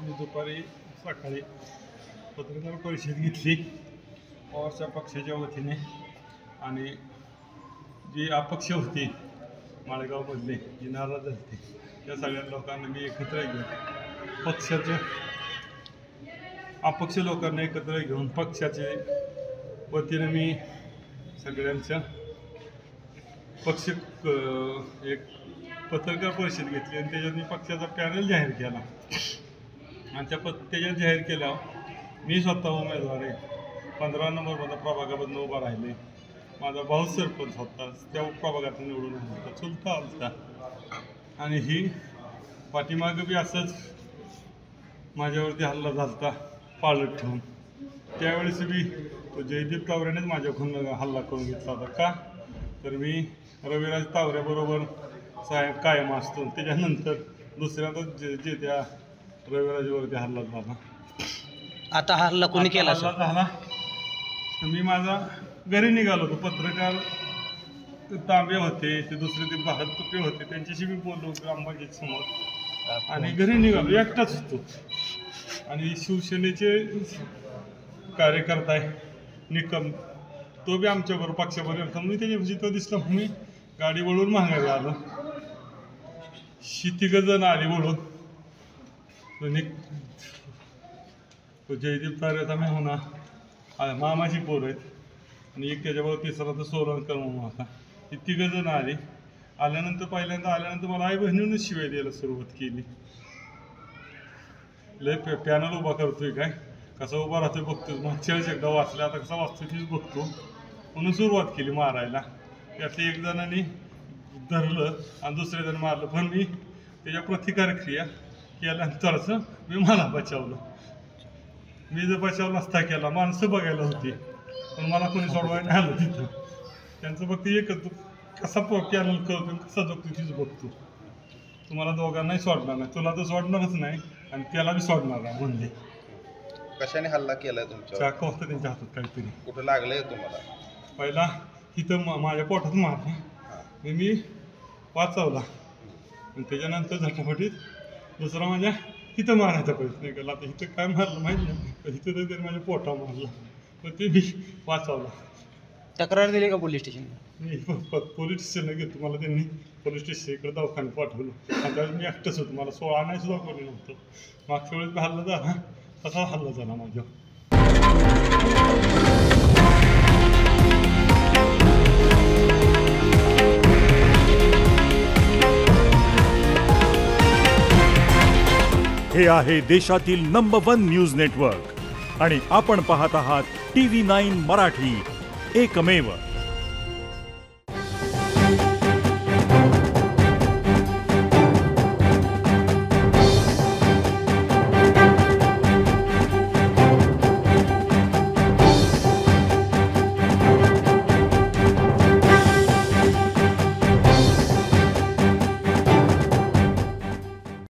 मी दुपारी सकाळी पत्रकार परिषद घेतली पवारच्या पक्षाच्या वतीने आणि जी अपक्ष होती माळेगावमधली जी नाराज झाली त्या सगळ्या लोकांना मी एकत्र घेऊन पक्षाच्या अपक्ष लोकांना एकत्र घेऊन पक्षाच्या वतीने मी सगळ्यांच्या पक्ष एक पत्रकार परिषद घेतली आणि त्याच्यात मी पक्षाचा पॅनल जाहीर केला आणि त्याच्यात जाहीर केल्यावर मी स्वतः उमेदवार आहे 15 नंबर माझा प्रभागामधून उभा राहिले. माझा भाऊ सरपंच होता त्या प्रभागातून निवडून आला होता चुलता आलता आणि ही पाठीमागं बी असंच माझ्यावरती हल्ला झालता पाळत ठेवून. त्यावेळेस बी तो जयदीप तावरेनेच माझ्याकडून हल्ला करून घेतला होता. का तर मी रविराज तावऱ्याबरोबर साहेब कायम असतो. त्याच्यानंतर दुसऱ्यांदा जे त्या रविराजवरती हल्ला झाला. आता हल्ला कोणी केला? हल्ला झाला मी माझा घरी निघालो होतो. पत्रकार तांबे होते ते दुसरे ते भारत तुपे होते त्यांच्याशी मी बोललो ग्रामपंचायत समोर आणि घरी निघालो एकटाच होतो. आणि शिवसेनेचे कार्यकर्ता आहे निकम तो बी आमच्याबरोबर पक्षाबरोबर मी त्याच्या तो दिसला मी गाडी वळून माघारी आलो. तिघजण आली वळून तो जयदीप तारेचा मी होणार मामाची पोर आहेत आणि एक त्याच्याबरोबर तिसरा तर सोलंकर म्हणून होता. ही तिघजण आली. आल्यानंतर पहिल्यांदा आल्यानंतर मला आई बहिणीनंच शिवाय द्यायला सुरुवात केली. लय पॅनल उभा करतोय काय कसा उभा राहतोय बघतोय मागच्या वेळेस एकदा वाचला आता कसा वाचतोय तीच बघतो म्हणून सुरुवात केली मारायला. त्यातल्या एक जणांनी धरलं आणि दुसरे जण मारलं पण मी त्याच्या प्रतिकारक्रिया केल्यानंतरच मी मला बचावलं. मी जर बचाव नसता केला माणसं बघायला होती पण मला कोणी सोडवायला नाही आलं तिथं. त्यांचं फक्त एकच कसा पॅनल करतो कसा जगतो तीच बघतो. तुम्हाला दोघांनाही सोडणार नाही तुला तर सोडणारच नाही आणि त्याला बी सोडणार नाही म्हणले. कशाने हल्ला केलाय तुमच्या? चाकू होतं त्यांच्या हातात काहीतरी. कुठं लागलंय तुम्हाला? पहिला इथं माझ्या पोटात मारला मी वाचवला आणि त्याच्यानंतर झटापटीत दुसरा माझ्या इथं मारायचा प्रयत्न केला. आता इथं काय मारलं माहिती नाही पण इथं तर माझ्या पोटा मारला पण ते मी वाचवला. तक्रार दिली का पोलीस स्टेशन? मी पोलीस स्टेशनला गेलो. मला त्यांनी पोलीस स्टेशन इकडे दवाखान्यात पाठवलं आणि त्यावेळेस मी एकटंच होतो. मला 16 आणायला सुद्धा कोणी नव्हतं. मागच्या वेळेस हल्ला झाला तसा हल्ला झाला माझ्या. हे आहे देशातील नंबर 1 न्यूज नेटवर्क आणि आपण पाहत आहात TV9 मराठी, एकमेव.